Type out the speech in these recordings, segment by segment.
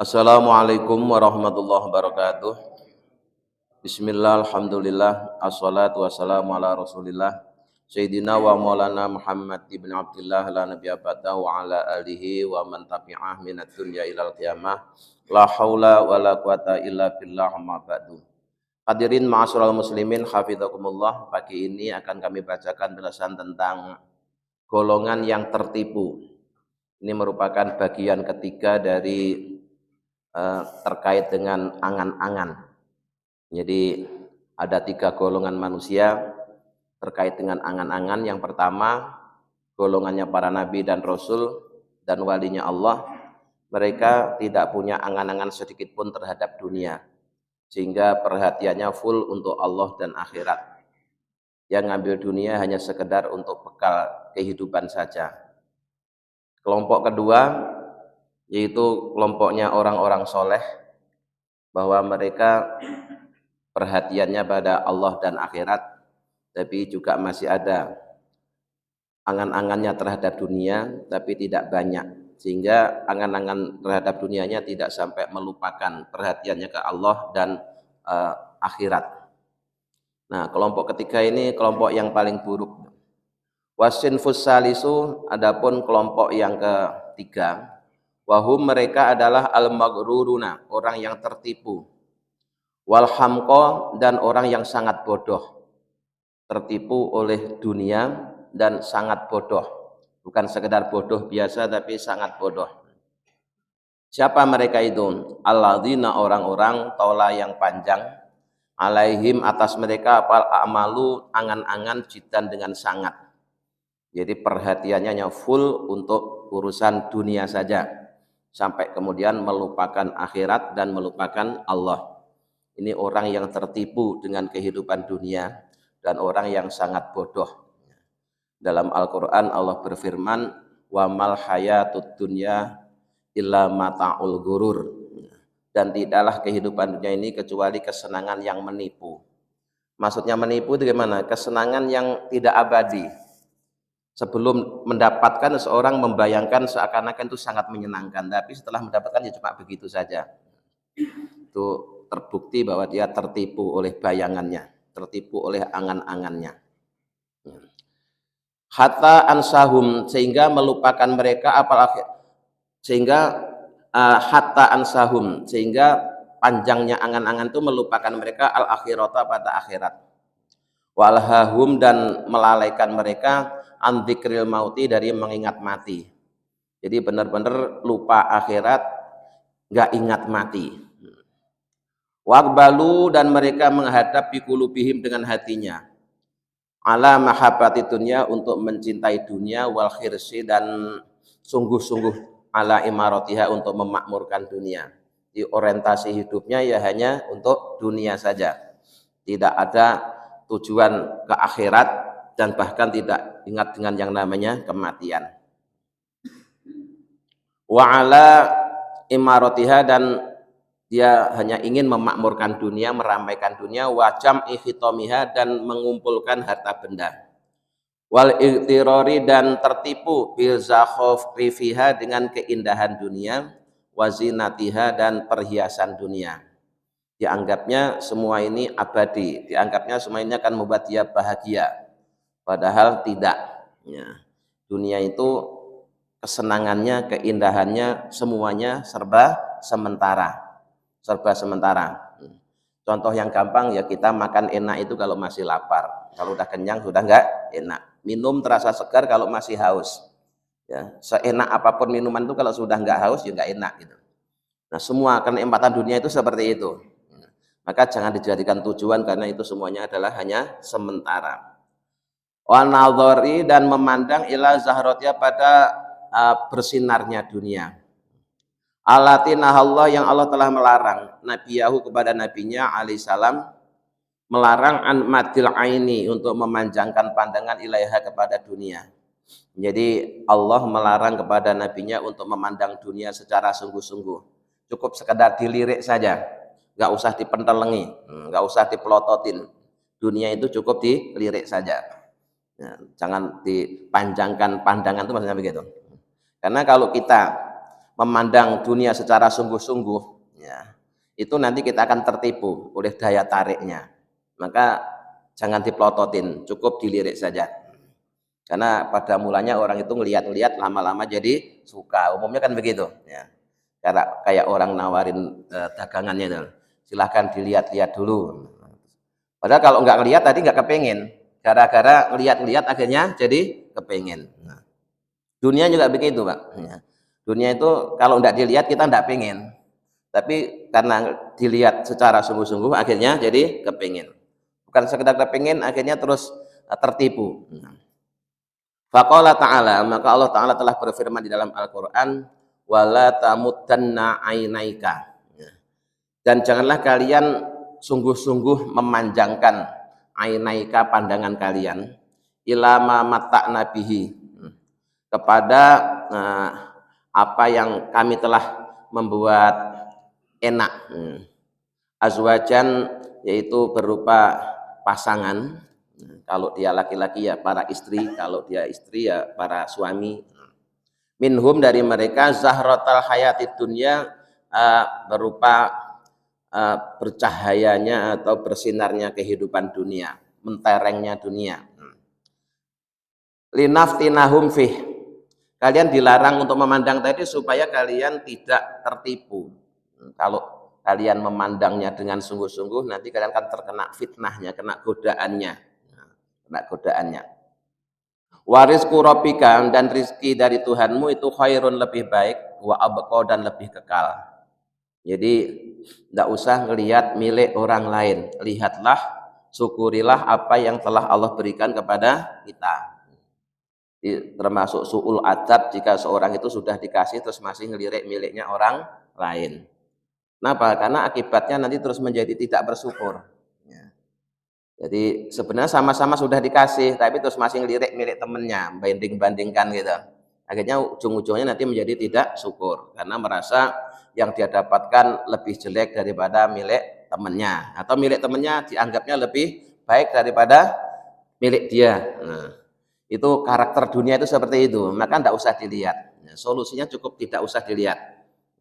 Assalamualaikum warahmatullahi wabarakatuh. Bismillah, alhamdulillah, assalatu wassalamu ala rasulillah Sayyidina wa maulana Muhammad ibn Abdullah la nabiyya ba'da wa ala alihi wa man tabi'ah minad dunya ilal qiyamah. La haula wa la quwata illa billah amma ba'du. Hadirin ma'asyiral muslimin hafizakumullah, pagi ini akan kami bacakan penjelasan tentang golongan yang tertipu. Ini merupakan bagian ketiga dari terkait dengan angan-angan. Jadi ada tiga golongan manusia terkait dengan angan-angan. Yang pertama, golongannya para nabi dan rasul dan walinya Allah. Mereka tidak punya angan-angan sedikit pun terhadap dunia, sehingga perhatiannya full untuk Allah dan akhirat. Yang ngambil dunia hanya sekedar untuk bekal kehidupan saja. Kelompok kedua yaitu kelompoknya orang-orang soleh, bahwa mereka perhatiannya pada Allah dan akhirat, tapi juga masih ada angan-angannya terhadap dunia, tapi tidak banyak, sehingga angan-angan terhadap dunianya tidak sampai melupakan perhatiannya ke Allah dan akhirat. Nah, kelompok ketiga ini kelompok yang paling buruk. Wasinfus salisu, adapun kelompok yang ketiga, wahum mereka adalah al-maghruruna, orang yang tertipu, wal hamqa, dan orang yang sangat bodoh, tertipu oleh dunia dan sangat bodoh, bukan sekedar bodoh biasa tapi sangat bodoh. Siapa mereka itu? Alladzina, orang-orang, tola yang panjang, alaihim atas mereka, apal amalu, angan-angan, jidan dengan sangat. Jadi perhatiannya full untuk urusan dunia saja, sampai kemudian melupakan akhirat dan melupakan Allah. Ini orang yang tertipu dengan kehidupan dunia dan orang yang sangat bodoh. Dalam Al-Quran Allah berfirman, wa mal hayatud dunya illa mata'ul gurur, dan tidaklah kehidupan dunia ini kecuali kesenangan yang menipu. Maksudnya menipu itu gimana? Kesenangan yang tidak abadi. Sebelum mendapatkan, seorang membayangkan seakan-akan itu sangat menyenangkan, tapi setelah mendapatkan ya cuma begitu saja. Itu terbukti bahwa dia tertipu oleh bayangannya, tertipu oleh angan-angannya. Hatta ansahum, sehingga melupakan mereka apal akhir, sehingga hatta ansahum, sehingga panjangnya angan-angan itu melupakan mereka al akhirata, pada akhirat. Walhahum, dan melalaikan mereka an dzikril mauti, dari mengingat mati. Jadi benar-benar lupa akhirat, nggak ingat mati. Waqbalu, dan mereka menghadap biqulubihim, dengan hatinya, ala mahabbati dunya, untuk mencintai dunia, wal khirsi, dan sungguh-sungguh ala imaratiha, untuk memakmurkan dunia. Di orientasi hidupnya ya hanya untuk dunia saja, tidak ada tujuan ke akhirat, dan bahkan tidak ingat dengan yang namanya kematian. Wa ala imaratiha, dan dia hanya ingin memakmurkan dunia, meramaikan dunia, wajam ihitomiha, dan mengumpulkan harta benda, wal iktirori, dan tertipu bil zakhofri fiha, dengan keindahan dunia, wazinatiha, dan perhiasan dunia. Dianggapnya semua ini abadi, dianggapnya semua ini akan membuat dia bahagia, padahal tidak. Ya. Dunia itu kesenangannya, keindahannya, semuanya serba sementara. Serba sementara. Contoh yang gampang, ya kita makan enak itu kalau masih lapar, kalau udah kenyang sudah enggak enak. Minum terasa segar kalau masih haus. Ya, seenak apapun minuman itu kalau sudah enggak haus ya enggak enak gitu. Nah, semua kenikmatan dunia itu seperti itu. Maka jangan dijadikan tujuan, karena itu semuanya adalah hanya sementara. Wa nadhari, dan memandang ila zahratnya, pada bersinarnya dunia. Alatina Allah, yang Allah telah melarang nabiyahu, kepada nabinya alaihissalam, melarang an madil aini, untuk memanjangkan pandangan ilaiha, kepada dunia. Jadi Allah melarang kepada nabinya untuk memandang dunia secara sungguh-sungguh. Cukup sekedar dilirik saja, nggak usah dipentelengi, nggak usah dipelototin. Dunia itu cukup dilirik saja. Jangan dipanjangkan pandangan, itu maksudnya begitu. Karena kalau kita memandang dunia secara sungguh-sungguh, ya, itu nanti kita akan tertipu oleh daya tariknya. Maka jangan diplototin, cukup dilirik saja. Karena pada mulanya orang itu ngelihat-ngelihat, lama-lama jadi suka. Umumnya kan begitu, ya. Kayak orang nawarin dagangannya itu, silahkan dilihat-lihat dulu. Padahal kalau nggak ngelihat tadi nggak kepengen, gara-gara ngelihat-ngelihat akhirnya jadi kepengen. Nah, dunia juga begitu, Pak. Ya. Dunia itu kalau nggak dilihat kita nggak pengen, tapi karena dilihat secara sungguh-sungguh akhirnya jadi kepengen. Bukan sekedar kepengen, akhirnya terus tertipu. Faqala ta'ala, maka Allah Ta'ala telah berfirman di dalam Al-Quran, wala tamuddanna ainaika. Dan janganlah kalian sungguh-sungguh memanjangkan ainaika pandangan kalian ilama mata'na bihi, kepada apa yang kami telah membuat enak, azwajan, yaitu berupa pasangan. Kalau dia laki-laki ya para istri, kalau dia istri ya para suami. Minhum, dari mereka, zahratal hayatid dunya, berupa bercahayanya atau bersinarnya kehidupan dunia, menterengnya dunia. Linaftinahum fih, kalian dilarang untuk memandang tadi supaya kalian tidak tertipu. Kalau kalian memandangnya dengan sungguh-sungguh, nanti kalian akan terkena fitnahnya, kena godaannya. Warizku rabbika, dan rizki dari Tuhanmu itu khairun, lebih baik, wa abqa, dan lebih kekal. Jadi tidak usah ngelihat milik orang lain, lihatlah, syukurilah apa yang telah Allah berikan kepada kita. Termasuk su'ul adab jika seorang itu sudah dikasih terus masih ngelirik miliknya orang lain. Kenapa? Karena akibatnya nanti terus menjadi tidak bersyukur. Jadi sebenarnya sama-sama sudah dikasih, tapi terus masih ngelirik milik temennya, banding-bandingkan gitu. Akhirnya ujung-ujungnya nanti menjadi tidak syukur, karena merasa yang dia dapatkan lebih jelek daripada milik temennya, atau milik temennya dianggapnya lebih baik daripada milik dia. Nah, itu karakter dunia itu seperti itu, maka tidak usah dilihat. Nah, solusinya cukup tidak usah dilihat.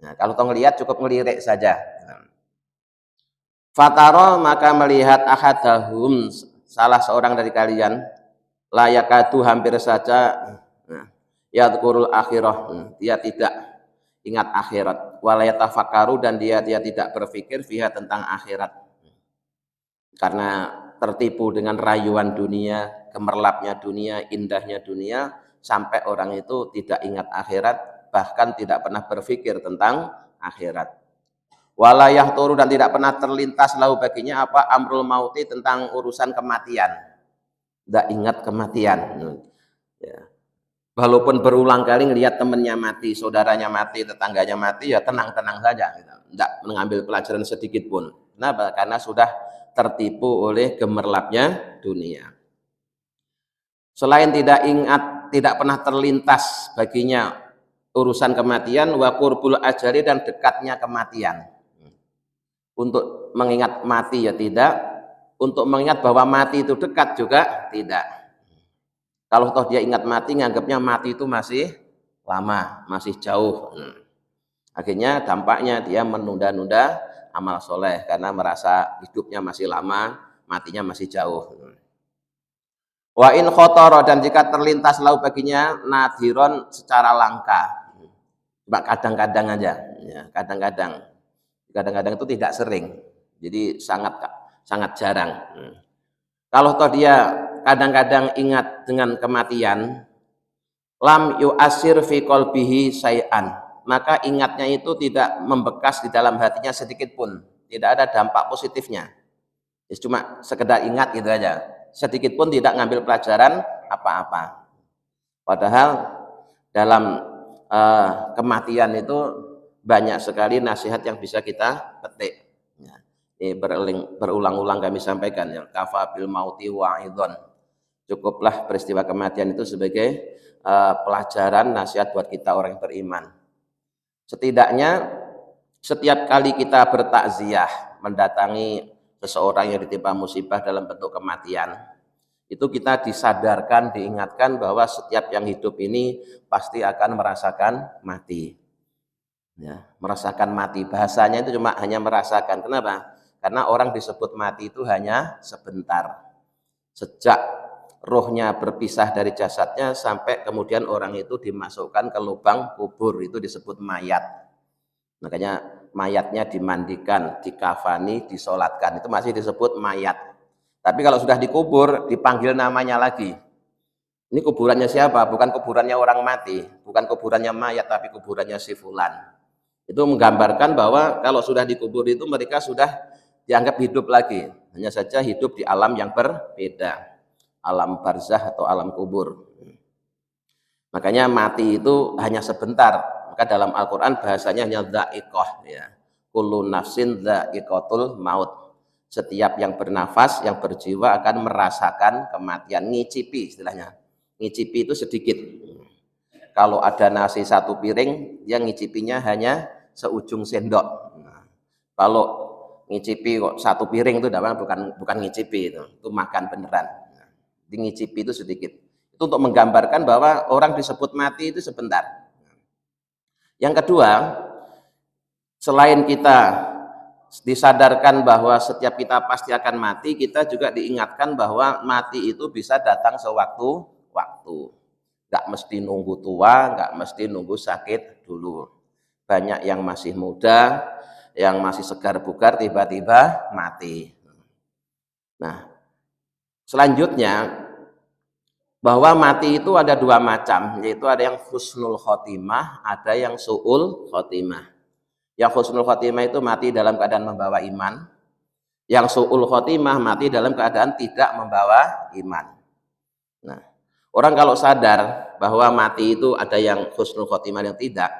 Nah, kalau mau ngelihat cukup ngelirik saja. Fataro, maka melihat ahadahum, salah seorang dari kalian, layakadu, hampir saja, yadkurul akhirah, dia tidak ingat akhirat, walayatafakaru, dan dia tidak berpikir fiha, tentang akhirat, karena tertipu dengan rayuan dunia, gemerlapnya dunia, indahnya dunia, sampai orang itu tidak ingat akhirat, bahkan tidak pernah berpikir tentang akhirat. Walayah turu, dan tidak pernah terlintas lahu baginya apa, amrul mauti, tentang urusan kematian, tidak ingat kematian. Ya. Walaupun berulang kali ngelihat temannya mati, saudaranya mati, tetangganya mati, ya tenang-tenang saja, tidak mengambil pelajaran sedikit pun. Kenapa? Karena sudah tertipu oleh gemerlapnya dunia. Selain tidak ingat, tidak pernah terlintas baginya urusan kematian, wa qurbul ajali, dan dekatnya kematian. Untuk mengingat mati ya tidak, untuk mengingat bahwa mati itu dekat juga tidak. Kalau toh dia ingat mati, nganggapnya mati itu masih lama, masih jauh. Akhirnya dampaknya dia menunda-nunda amal soleh, karena merasa hidupnya masih lama, matinya masih jauh. Wa in khotoro, dan jika terlintas lau baginya nadiron, secara langka, cuma kadang-kadang aja, ya, kadang-kadang itu tidak sering, jadi sangat jarang. Kalau toh dia kadang-kadang ingat dengan kematian, lam yu'asir fi qalbihi syai'an, maka ingatnya itu tidak membekas di dalam hatinya sedikit pun, tidak ada dampak positifnya, cuma sekedar ingat gitu aja, sedikit pun tidak ngambil pelajaran apa-apa. Padahal dalam kematian itu banyak sekali nasihat yang bisa kita petik. Ini berulang-ulang kami sampaikan, ya, kafa bil mauti wa'idhon. Cukuplah peristiwa kematian itu sebagai pelajaran nasihat buat kita orang yang beriman. Setidaknya setiap kali kita bertakziah mendatangi seseorang yang ditimpa musibah dalam bentuk kematian, itu kita disadarkan, diingatkan bahwa setiap yang hidup ini pasti akan merasakan mati. Ya, merasakan mati. Bahasanya itu cuma hanya merasakan. Kenapa? Karena orang disebut mati itu hanya sebentar. Sejak rohnya berpisah dari jasadnya sampai kemudian orang itu dimasukkan ke lubang kubur, itu disebut mayat. Makanya mayatnya dimandikan, dikafani, disolatkan, itu masih disebut mayat. Tapi kalau sudah dikubur, dipanggil namanya lagi. Ini kuburannya siapa? Bukan kuburannya orang mati, bukan kuburannya mayat, tapi kuburannya si fulan. Itu menggambarkan bahwa kalau sudah dikubur itu mereka sudah dianggap hidup lagi. Hanya saja hidup di alam yang berbeda. Alam barzah atau alam kubur. Makanya mati itu hanya sebentar. Maka dalam Al-Quran bahasanya hanya dha'iqah. Ya. Kullu nafsin dha'iqatul maut. Setiap yang bernafas, yang berjiwa akan merasakan kematian. Ngicipi istilahnya. Ngicipi itu sedikit. Kalau ada nasi satu piring, dia ngicipinya hanya seujung sendok. Nah, kalau ngicipi kok satu piring itu bukan ngicipi, itu makan beneran. Nah, ngicipi itu sedikit. Itu untuk menggambarkan bahwa orang disebut mati itu sebentar. Yang kedua, selain kita disadarkan bahwa setiap kita pasti akan mati, kita juga diingatkan bahwa mati itu bisa datang sewaktu-waktu. Nggak mesti nunggu tua, nggak mesti nunggu sakit dulu. Banyak yang masih muda, yang masih segar bugar, tiba-tiba mati. Nah, selanjutnya, bahwa mati itu ada dua macam, yaitu ada yang husnul khotimah, ada yang su'ul khotimah. Yang husnul khotimah itu mati dalam keadaan membawa iman, yang su'ul khotimah mati dalam keadaan tidak membawa iman. Nah, orang kalau sadar bahwa mati itu ada yang husnul khotimah yang tidak,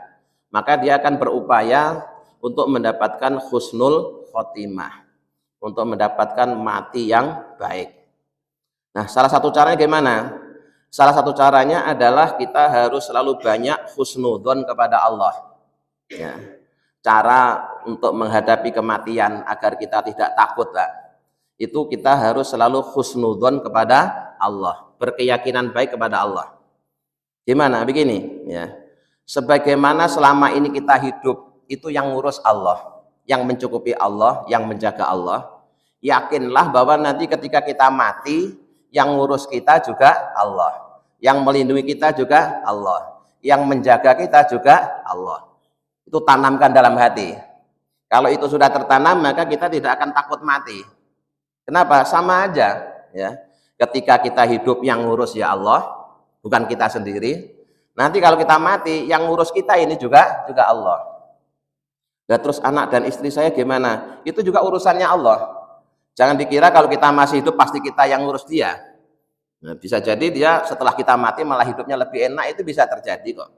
maka dia akan berupaya untuk mendapatkan husnul khotimah, untuk mendapatkan mati yang baik. Nah, salah satu caranya gimana? Salah satu caranya adalah kita harus selalu banyak husnudzon kepada Allah. Ya. Cara untuk menghadapi kematian agar kita tidak takut, itu kita harus selalu husnudzon kepada Allah, berkeyakinan baik kepada Allah. Gimana? Begini, ya. Sebagaimana selama ini kita hidup itu yang ngurus Allah, yang mencukupi Allah, yang menjaga Allah. Yakinlah bahwa nanti ketika kita mati, yang ngurus kita juga Allah, yang melindungi kita juga Allah, yang menjaga kita juga Allah. Itu tanamkan dalam hati. Kalau itu sudah tertanam, maka kita tidak akan takut mati. Kenapa? Sama aja, ya. Ketika kita hidup, yang ngurus ya Allah, bukan kita sendiri. Nanti kalau kita mati, yang ngurus kita ini juga Allah. Nah, terus anak dan istri saya gimana? Itu juga urusannya Allah. Jangan dikira kalau kita masih hidup pasti kita yang ngurus dia. Nah, bisa jadi dia setelah kita mati malah hidupnya lebih enak, itu bisa terjadi kok.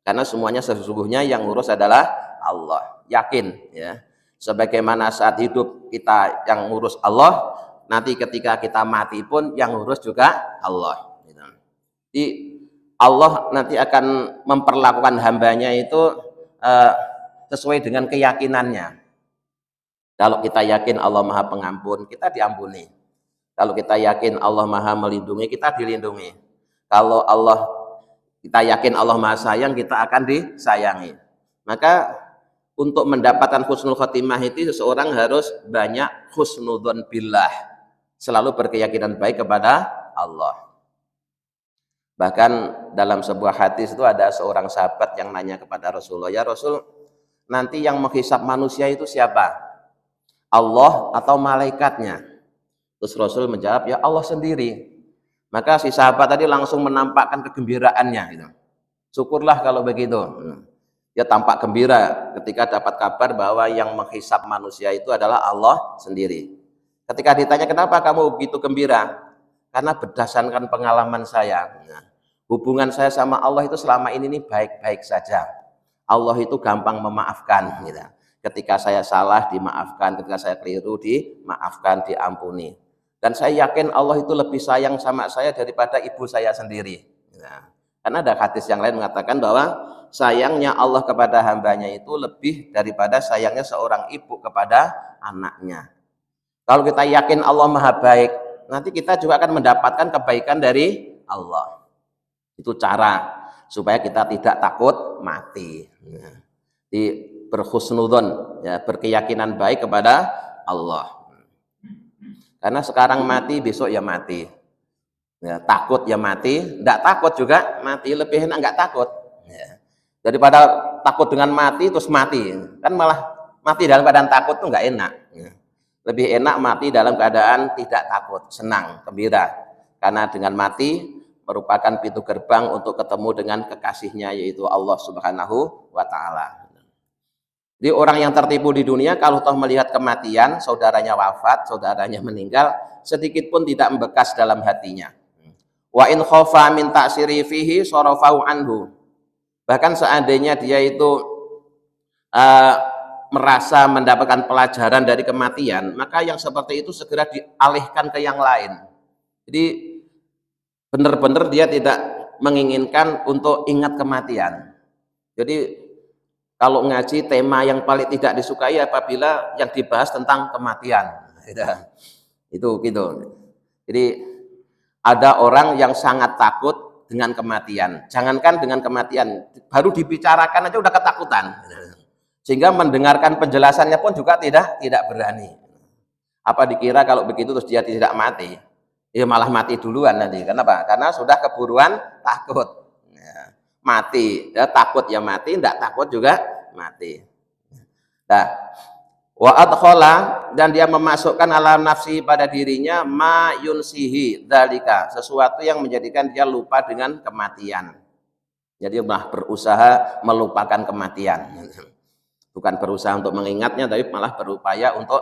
Karena semuanya sesungguhnya yang ngurus adalah Allah. Yakin, ya. Sebagaimana saat hidup kita yang ngurus Allah, nanti ketika kita mati pun yang ngurus juga Allah. Jadi Allah nanti akan memperlakukan hambanya itu sesuai dengan keyakinannya. Kalau kita yakin Allah Maha Pengampun, kita diampuni. Kalau kita yakin Allah Maha Melindungi, kita dilindungi. Kalau kita yakin Allah Maha Sayang, kita akan disayangi. Maka untuk mendapatkan husnul khotimah itu seseorang harus banyak husnudzon billah, selalu berkeyakinan baik kepada Allah. Bahkan dalam sebuah hadis itu ada seorang sahabat yang nanya kepada Rasulullah, ya Rasul, nanti yang menghisap manusia itu siapa? Allah atau malaikatnya? Terus Rasul menjawab, ya Allah sendiri. Maka si sahabat tadi langsung menampakkan kegembiraannya. Gitu. Syukurlah kalau begitu. Dia tampak gembira ketika dapat kabar bahwa yang menghisap manusia itu adalah Allah sendiri. Ketika ditanya, kenapa kamu begitu gembira? Karena berdasarkan pengalaman saya, hubungan saya sama Allah itu selama ini baik-baik saja. Allah itu gampang memaafkan. Gitu. Ketika saya salah dimaafkan, ketika saya keliru dimaafkan, diampuni. Dan saya yakin Allah itu lebih sayang sama saya daripada ibu saya sendiri. Nah, karena ada hadis yang lain mengatakan bahwa sayangnya Allah kepada hambanya itu lebih daripada sayangnya seorang ibu kepada anaknya. Kalau kita yakin Allah Maha Baik, nanti kita juga akan mendapatkan kebaikan dari Allah. Itu cara supaya kita tidak takut mati. Nah, berhusnudzon, ya, berkeyakinan baik kepada Allah. Karena sekarang mati, besok ya mati. Ya, takut ya mati, tidak takut juga mati, lebih enak nggak takut. Ya. Daripada takut dengan mati terus mati, kan malah mati dalam keadaan takut tuh nggak enak. Ya. Lebih enak mati dalam keadaan tidak takut, senang, gembira. Karena dengan mati merupakan pintu gerbang untuk ketemu dengan kekasihnya, yaitu Allah Subhanahu wa Ta'ala. Jadi orang yang tertipu di dunia kalau toh melihat kematian, saudaranya wafat, saudaranya meninggal, sedikit pun tidak membekas dalam hatinya. Wa in khofa min ta'siri fihi sarafahu anhu. Bahkan seandainya dia itu merasa mendapatkan pelajaran dari kematian, maka yang seperti itu segera dialihkan ke yang lain. Jadi benar-benar dia tidak menginginkan untuk ingat kematian. Jadi kalau ngaji, tema yang paling tidak disukai apabila yang dibahas tentang kematian. Itu gitu. Jadi ada orang yang sangat takut dengan kematian. Jangankan dengan kematian, baru dibicarakan aja udah ketakutan. Sehingga mendengarkan penjelasannya pun juga tidak berani. Apa dikira kalau begitu terus dia tidak mati? Ya malah mati duluan nanti. Kenapa? Karena sudah keburuan takut. Mati, ya, takut ya mati, tidak takut juga mati. Nah, wa adkhala, dan dia memasukkan ala nafsi pada dirinya ma yunsihi dzalika, sesuatu yang menjadikan dia lupa dengan kematian. Jadi malah berusaha melupakan kematian. Bukan berusaha untuk mengingatnya, tapi malah berupaya untuk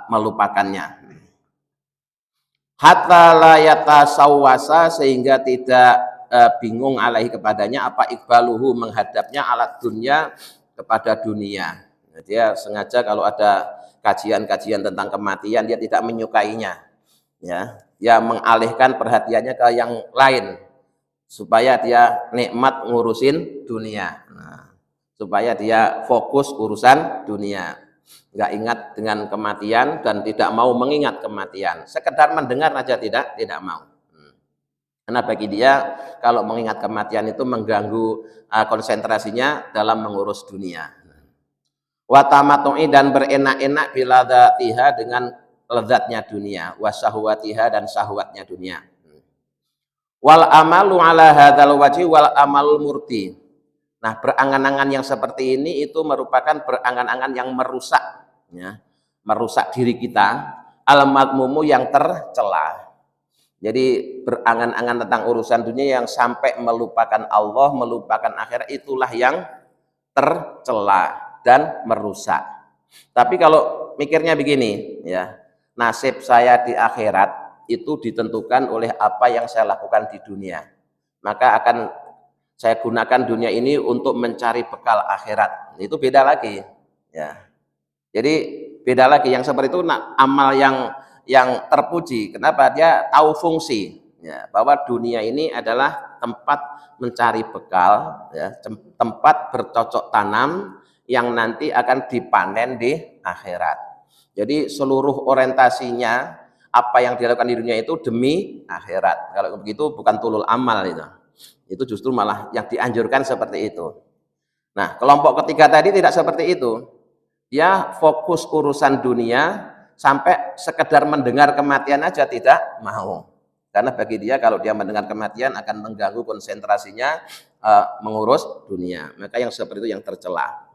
melupakannya. Hatta la yatasawwasa, sehingga tidak bingung alaihi kepadanya, apa ikbaluhu, menghadapnya alat dunia, kepada dunia. Dia sengaja kalau ada kajian-kajian tentang kematian dia tidak menyukainya, ya, dia mengalihkan perhatiannya ke yang lain supaya dia nikmat ngurusin dunia. Nah, supaya dia fokus urusan dunia, nggak ingat dengan kematian dan tidak mau mengingat kematian, sekedar mendengar saja tidak mau. Karena bagi dia kalau mengingat kematian itu mengganggu konsentrasinya dalam mengurus dunia. Wa tamattu'i, dan berenak-enak biladzatiha, dengan lezatnya dunia, wasahwatiha, dan syahwatnya dunia. Wal amalu ala hadzal wajhi wal amal murti. Nah, berangan-angan yang seperti ini itu merupakan berangan-angan yang merusak, ya, merusak diri kita, al-madmumu, yang tercela. Jadi berangan-angan tentang urusan dunia yang sampai melupakan Allah, melupakan akhirat, itulah yang tercela dan merusak. Tapi kalau mikirnya begini, ya, nasib saya di akhirat itu ditentukan oleh apa yang saya lakukan di dunia. Maka akan saya gunakan dunia ini untuk mencari bekal akhirat. Itu beda lagi, ya. Jadi beda lagi, yang seperti itu amal yang terpuji. Kenapa? Dia tahu fungsi, ya, bahwa dunia ini adalah tempat mencari bekal, ya, tempat bercocok tanam yang nanti akan dipanen di akhirat. Jadi seluruh orientasinya apa yang dilakukan di dunia itu demi akhirat. Kalau begitu bukan tulul amal itu. Itu justru malah yang dianjurkan seperti itu. Nah, kelompok ketiga tadi tidak seperti itu. Dia fokus urusan dunia, sampai sekedar mendengar kematian aja tidak mau. Karena bagi dia kalau dia mendengar kematian akan mengganggu konsentrasinya mengurus dunia. Maka yang seperti itu yang tercela.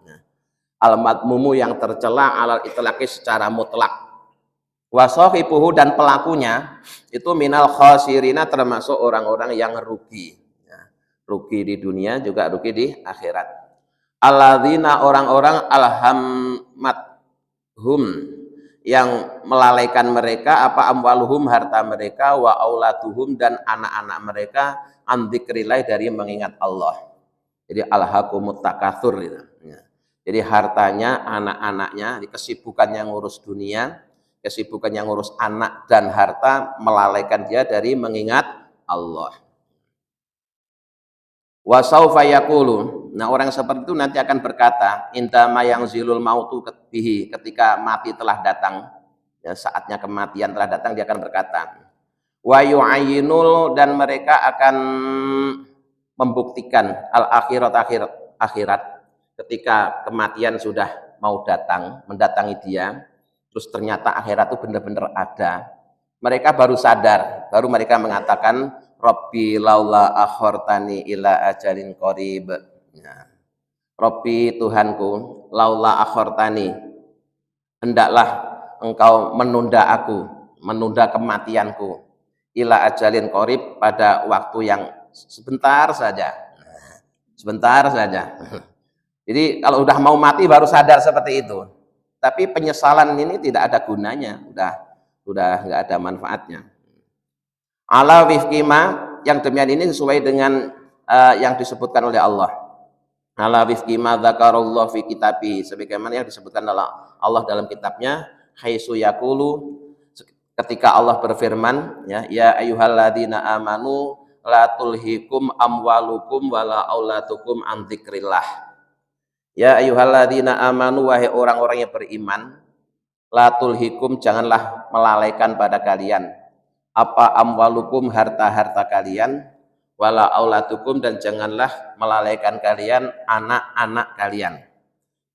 Al-madmumu, yang tercela alal itlaqi, secara mutlak. Wa sahibuhu, dan pelakunya itu minal khasirina, termasuk orang-orang yang rugi. Rugi di dunia juga rugi di akhirat. Alladzina, orang-orang alhammathum, yang melalaikan mereka, apa amwaluhum, harta mereka, wa auladuhum, dan anak-anak mereka, an dzikrillah, dari mengingat Allah. Jadi alhaqumut takatsur gitu. Jadi hartanya, anak-anaknya, kesibukannya ngurus dunia, kesibukannya ngurus anak dan harta, melalaikan dia dari mengingat Allah. Wa saufa yaqulu, nah orang seperti itu nanti akan berkata, indama yang zilul mautu bihi, ketika mati telah datang, ya, saatnya kematian telah datang, dia akan berkata, wa yu'ayyinul, dan mereka akan membuktikan al akhirat, akhirat, ketika kematian sudah mau datang, mendatangi dia, terus ternyata akhirat itu benar-benar ada, mereka baru sadar, baru mereka mengatakan, Rabbi laula akhortani ila ajalin qarib. Ya. Rabbi Tuhanku, laula akhortani, hendaklah engkau menunda aku, menunda kematianku, ila ajalin qarib, pada waktu yang sebentar saja. Sebentar saja. Jadi kalau udah mau mati baru sadar seperti itu. Tapi penyesalan ini tidak ada gunanya, udah nggak ada manfaatnya. Ala wifkima, yang demikian ini sesuai dengan yang disebutkan oleh Allah. Ala wifkima dzakarallahu fi kitabi, sebagaimana yang disebutkan oleh Allah dalam kitabnya, haitsu yaqulu, ketika Allah berfirman, ya ayyuhalladzina amanu la tulhikum amwalukum wala auladukum an dzikrillah. Ya ayyuhalladzina amanu, wahai orang-orang yang beriman, la tulhikum, janganlah melalaikan pada kalian, apa amwalukum, harta-harta kalian, wala auladukum, dan janganlah melalaikan kalian anak-anak kalian.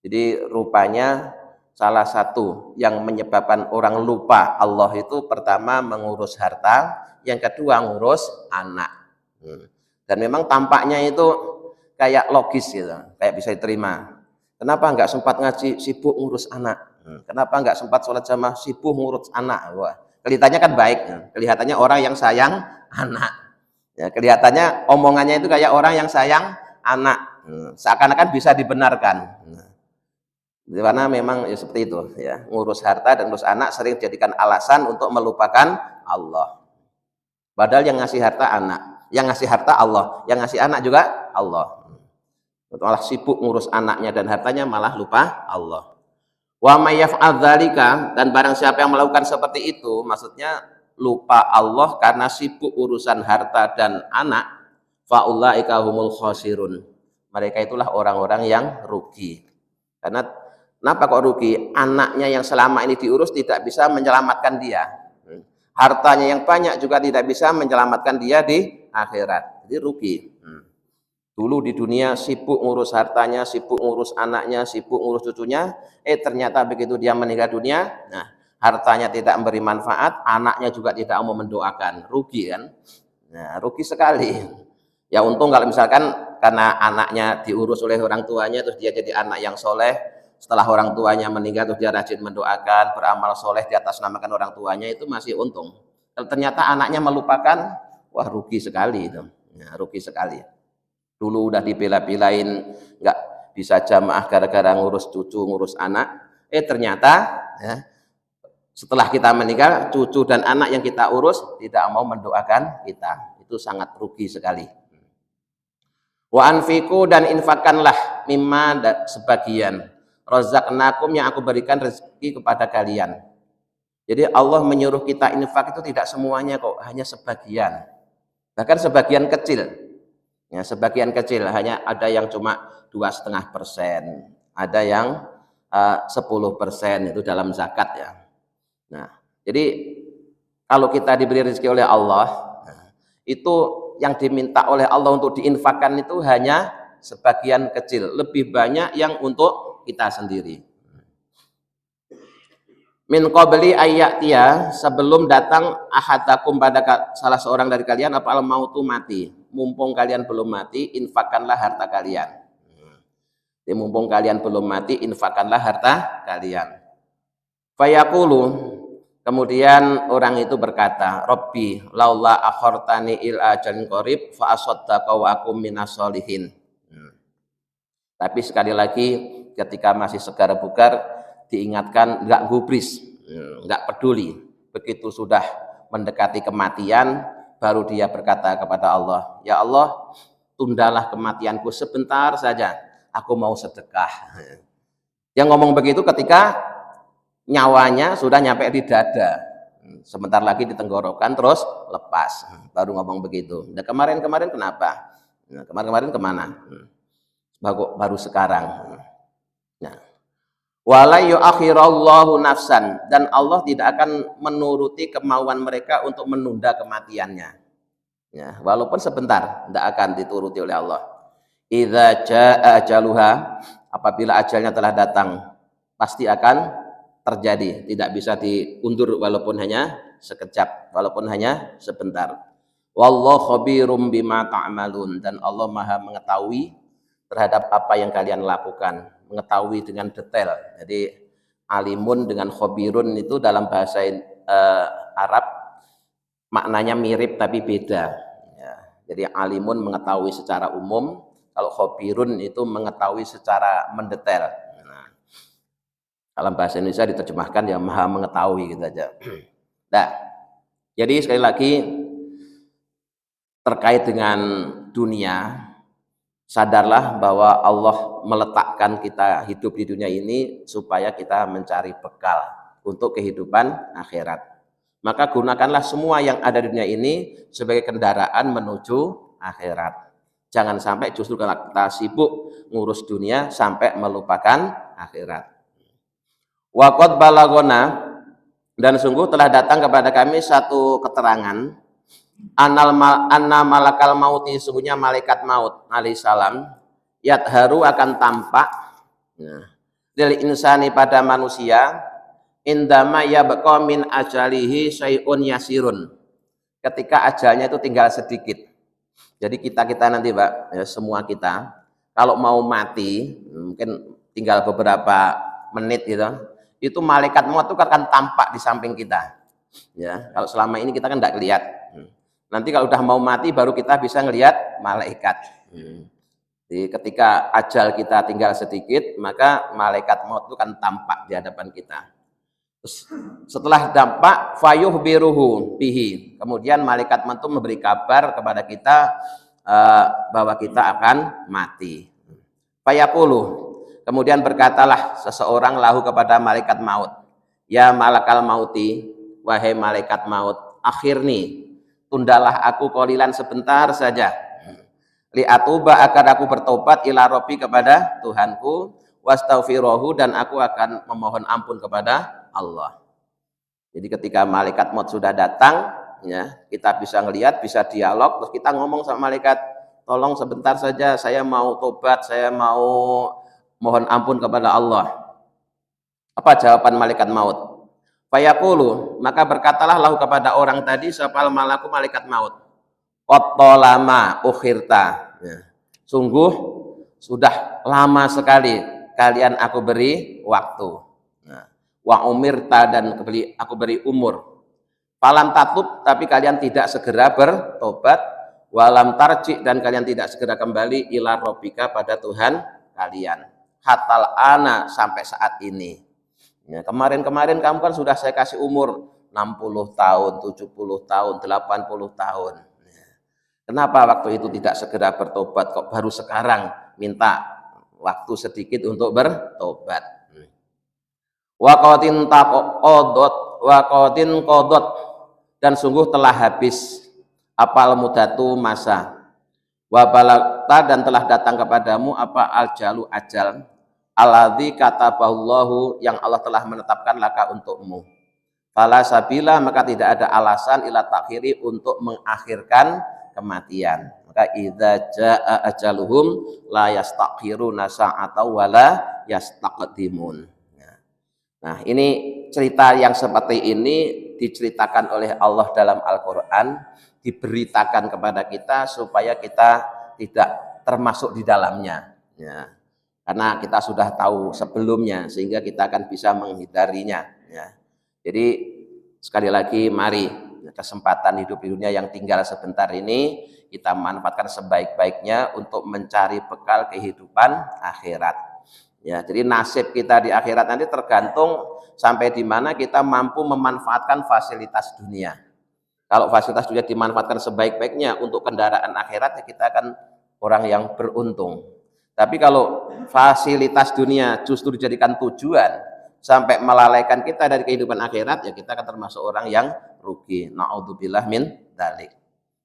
Jadi rupanya salah satu yang menyebabkan orang lupa Allah itu pertama mengurus harta, yang kedua ngurus anak. Dan memang tampaknya itu kayak logis gitu, kayak bisa diterima. Kenapa enggak sempat ngaji, sibuk ngurus anak? Kenapa enggak sempat sholat jamaah, sibuk ngurus anak? Wah, kelihatannya kan baik, kelihatannya orang yang sayang anak. Ya, kelihatannya omongannya itu kayak orang yang sayang anak, seakan-akan bisa dibenarkan. Karena memang ya seperti itu, ya, ngurus harta dan ngurus anak sering dijadikan alasan untuk melupakan Allah. Padahal yang ngasih harta anak, yang ngasih harta Allah, yang ngasih anak juga Allah. Malah sibuk ngurus anaknya dan hartanya, malah lupa Allah. Wa may yaf'al dzalika, dan barang siapa yang melakukan seperti itu, maksudnya lupa Allah karena sibuk urusan harta dan anak, fa ulaika humul khasirun, mereka itulah orang-orang yang rugi. Karena kenapa kok rugi? Anaknya yang selama ini diurus tidak bisa menyelamatkan dia, hartanya yang banyak juga tidak bisa menyelamatkan dia di akhirat, jadi rugi. Dulu di dunia sibuk ngurus hartanya, sibuk ngurus anaknya, sibuk ngurus cucunya, ternyata begitu dia meninggal dunia, nah hartanya tidak memberi manfaat, anaknya juga tidak mau mendoakan, rugi kan? Nah, rugi sekali. Ya untung kalau misalkan karena anaknya diurus oleh orang tuanya, terus dia jadi anak yang soleh, setelah orang tuanya meninggal terus dia rajin mendoakan, beramal soleh di atas namakan orang tuanya, itu masih untung. Kalau ternyata anaknya melupakan, wah rugi sekali itu, ya, rugi sekali. Dulu udah dibela-belain nggak bisa jamaah gara-gara ngurus cucu, ngurus anak, ternyata ya, setelah kita meninggal, cucu dan anak yang kita urus tidak mau mendoakan kita, itu sangat rugi sekali. Wa anfiku, dan infakkanlah mimma, sebagian, razaqnakum, yang aku berikan rezeki kepada kalian. Jadi Allah menyuruh kita infak itu tidak semuanya kok, hanya sebagian, bahkan sebagian kecil. Ya, sebagian kecil, hanya ada yang cuma 2,5%, ada yang 10% itu dalam zakat ya. Nah, jadi kalau kita diberi rezeki oleh Allah, itu yang diminta oleh Allah untuk diinfakkan itu hanya sebagian kecil, lebih banyak yang untuk kita sendiri. Min qabli ayyatia, sebelum datang ahadakum, pada salah seorang dari kalian, apa al mautu, mati. Mumpung kalian belum mati, infakkanlah harta kalian. Jadi mumpung kalian belum mati, infakkanlah harta kalian. Fayaqulu, kemudian orang itu berkata, Rabbi laula akhortani il ajalin qarib fa asaddaqa wa akum minas sholihin. Tapi sekali lagi ketika masih segar bugar, diingatkan, enggak gubris, enggak peduli. Begitu sudah mendekati kematian, baru dia berkata kepada Allah, ya Allah, tundalah kematianku sebentar saja, aku mau sedekah. Yang ngomong begitu ketika nyawanya sudah nyampe di dada, sebentar lagi di tenggorokan terus lepas, baru ngomong begitu. Nah, kemarin-kemarin kenapa? Nah, kemarin-kemarin kemana? Baru sekarang. Nah, wala yu'akhirallahu nafsan, dan Allah tidak akan menuruti kemauan mereka untuk menunda kematiannya. Ya, walaupun sebentar, tidak akan dituruti oleh Allah. Idza jaa ajaluha, apabila ajalnya telah datang pasti akan terjadi, tidak bisa diundur walaupun hanya sekejap, walaupun hanya sebentar. Wallahu khabirum bima ta'malun, dan Allah Maha mengetahui terhadap apa yang kalian lakukan, mengetahui dengan detail. Jadi alimun dengan khabirun itu dalam bahasa Arab maknanya mirip tapi beda. Ya, jadi alimun mengetahui secara umum, kalau khabirun itu mengetahui secara mendetail. Nah, dalam bahasa Indonesia diterjemahkan ya Maha mengetahui gitu aja. Nah, jadi sekali lagi terkait dengan dunia, sadarlah bahwa Allah meletakkan kita hidup di dunia ini supaya kita mencari bekal untuk kehidupan akhirat. Maka gunakanlah semua yang ada di dunia ini sebagai kendaraan menuju akhirat. Jangan sampai justru kita sibuk ngurus dunia sampai melupakan akhirat. Wa qad balagona, dan sungguh telah datang kepada kami satu keterangan, anna malakal mauti, sungguhnya malaikat maut alaihissalam, yadharu akan tampak lil insani pada manusia, indama yabqa min ajalihi syai'un yasirun, ketika ajalnya itu tinggal sedikit. Jadi kita nanti Pak, ya, semua kita kalau mau mati mungkin tinggal beberapa menit gitu, itu malaikat maut itu akan tampak di samping kita. Ya, kalau selama ini kita kan tidak lihat. Nanti kalau udah mau mati baru kita bisa ngelihat malaikat. Jadi ketika ajal kita tinggal sedikit, maka malaikat maut itu kan tampak di hadapan kita. Terus, setelah tampak, fayuhbiruhu bihi, kemudian malaikat maut itu memberi kabar kepada kita bahwa kita akan mati. Fayaqulu, kemudian berkatalah seseorang lahu kepada malaikat maut, ya malakal mauti, wahai malaikat maut, akhirni, tundalah aku qalilan sebentar saja, li'atuba agar aku bertobat ila rabbi kepada Tuhanku, wastaghfiruhu, dan aku akan memohon ampun kepada Allah. Jadi ketika malaikat maut sudah datang, ya, kita bisa ngelihat, bisa dialog, terus kita ngomong sama malaikat, tolong sebentar saja, saya mau tobat, saya mau mohon ampun kepada Allah. Apa jawaban malaikat maut? Fayaqulu, maka berkatalah lahu kepada orang tadi, sapal malaku malaikat maut, qattolama ukhirta, ya, sungguh sudah lama sekali kalian aku beri waktu, nah, wa umirta, dan aku beri umur, falam tatub, tapi kalian tidak segera bertobat, walam tarji, dan kalian tidak segera kembali ila rabbika pada Tuhan kalian, hatal ana, sampai saat ini. Ya, kemarin-kemarin kamu kan sudah saya kasih umur 60 tahun, 70 tahun, 80 tahun. Ya. Kenapa waktu itu tidak segera bertobat, kok baru sekarang minta waktu sedikit untuk bertobat? Waqatin qadot, dan sungguh telah habis apal mudatu masa, wa balagta, dan telah datang kepadamu apa aljalu ajal, alladzi kataballahu, yang Allah telah menetapkan laka untukmu, fala sabila, maka tidak ada alasan ila takhiri, untuk mengakhirkan kematian. Maka idza jaa ajaluhum la yastakhiruna sa'atan wala yastaqdimun. Nah, ini cerita yang seperti ini diceritakan oleh Allah dalam Al-Qur'an, diberitakan kepada kita supaya kita tidak termasuk di dalamnya, ya. Karena kita sudah tahu sebelumnya, sehingga kita akan bisa menghindarinya, ya. Jadi sekali lagi, mari kesempatan hidup di dunia yang tinggal sebentar ini kita manfaatkan sebaik-baiknya untuk mencari bekal kehidupan akhirat. Ya, jadi nasib kita di akhirat nanti tergantung sampai di mana kita mampu memanfaatkan fasilitas dunia. Kalau fasilitas dunia dimanfaatkan sebaik-baiknya untuk kendaraan akhirat, ya kita akan orang yang beruntung. Tapi kalau fasilitas dunia justru dijadikan tujuan sampai melalaikan kita dari kehidupan akhirat, ya kita akan termasuk orang yang rugi. Na'udzubillah min dzalik.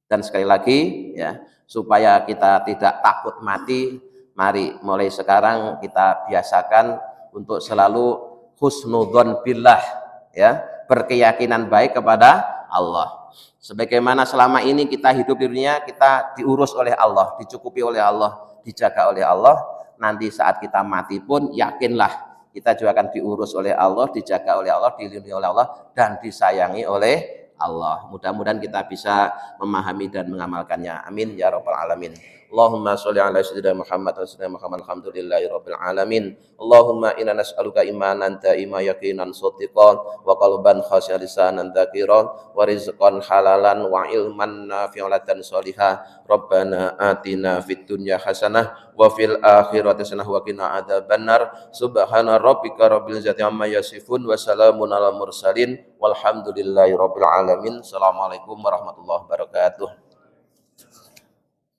Dan sekali lagi, ya, supaya kita tidak takut mati, mari mulai sekarang kita biasakan untuk selalu husnudzon billah, ya, berkeyakinan baik kepada Allah. Sebagaimana selama ini kita hidup di dunia, kita diurus oleh Allah, dicukupi oleh Allah, dijaga oleh Allah. nanti saat kita mati pun yakinlah kita juga akan diurus oleh Allah, dijaga oleh Allah, dilindungi oleh Allah, dan disayangi oleh Allah. Mudah-mudahan kita bisa memahami dan mengamalkannya. Amin ya rabbal alamin. Allahumma sholli ala sayyidina Muhammad wa sallam Muhammad alhamdulillahi rabbil alamin. Allahumma inna nas'aluka imanan ta'ima yaqinan shadiqan wa qalban khashi'an lisanan dzakiran wa rizqan halalan wa ilman nafi'an sholihah. Rabbana atina fid dunya hasanah wa fil akhirati hasanah wa qina adzabannar. Subhana rabbika rabbil izzati amma yasifun wa salamun alal mursalin walhamdulillahi rabbil alamin. Assalamualaikum warahmatullahi wabarakatuh.